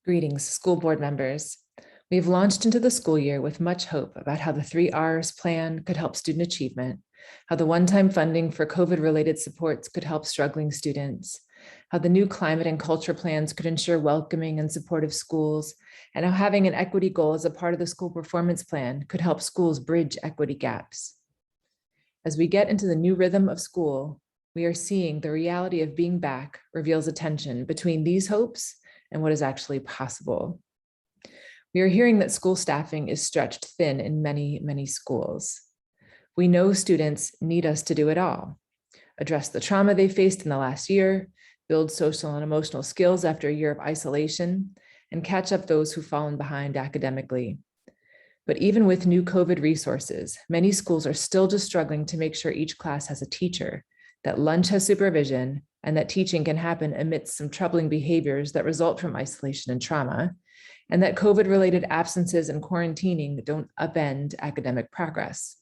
Greetings, school board members. We've launched into the school year with much hope about how the 3Rs plan could help student achievement, how the one-time funding for COVID-related supports could help struggling students, how the new climate and culture plans could ensure welcoming and supportive schools, and how having an equity goal as a part of the school performance plan could help schools bridge equity gaps. As we get into the new rhythm of school, we are seeing the reality of being back reveals a tension between these hopes and what is actually possible. We are hearing that school staffing is stretched thin in many schools. We know students need us to do it all: address the trauma they faced in the last year, build social and emotional skills after a year of isolation, and catch up those who've fallen behind academically. But even with new COVID resources, many schools are still just struggling to make sure each class has a teacher, that lunch has supervision, and that teaching can happen amidst some troubling behaviors that result from isolation and trauma, and that COVID-related absences and quarantining don't upend academic progress.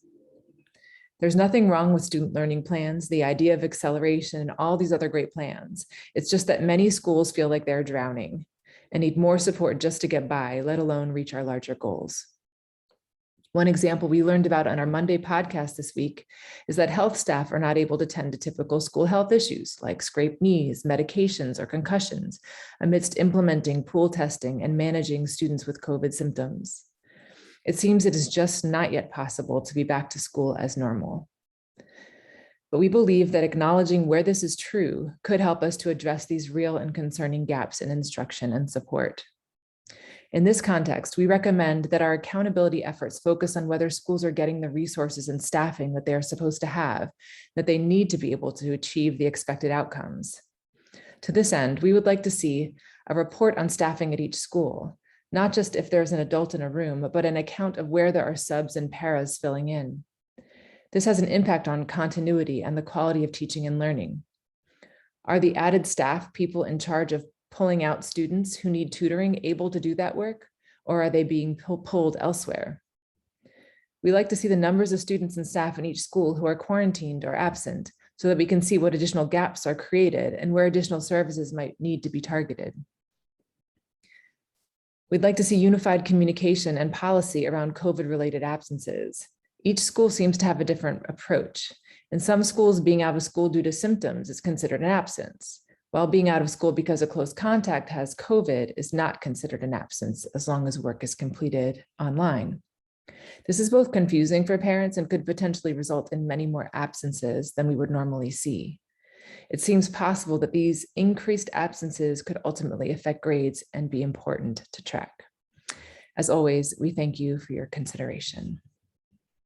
There's nothing wrong with student learning plans, the idea of acceleration, and all these other great plans. It's just that many schools feel like they're drowning and need more support just to get by, let alone reach our larger goals. One example we learned about on our Monday podcast this week is that health staff are not able to tend to typical school health issues like scraped knees, medications, or concussions amidst implementing pool testing and managing students with COVID symptoms. It seems it is just not yet possible to be back to school as normal. But we believe that acknowledging where this is true could help us to address these real and concerning gaps in instruction and support. In this context, we recommend that our accountability efforts focus on whether schools are getting the resources and staffing that they are supposed to have, that they need to be able to achieve the expected outcomes. To this end, we would like to see a report on staffing at each school, not just if there's an adult in a room, but an account of where there are subs and paras filling in. This has an impact on continuity and the quality of teaching and learning. Are the added staff people in charge of pulling out students who need tutoring able to do that work, or are they being pulled elsewhere? We like to see the numbers of students and staff in each school who are quarantined or absent so that we can see what additional gaps are created and where additional services might need to be targeted. We'd like to see unified communication and policy around COVID-related absences. Each school seems to have a different approach. In some schools, being out of school due to symptoms is considered an absence, while being out of school because a close contact has COVID is not considered an absence as long as work is completed online. This is both confusing for parents and could potentially result in many more absences than we would normally see. It seems possible that these increased absences could ultimately affect grades and be important to track. As always, we thank you for your consideration.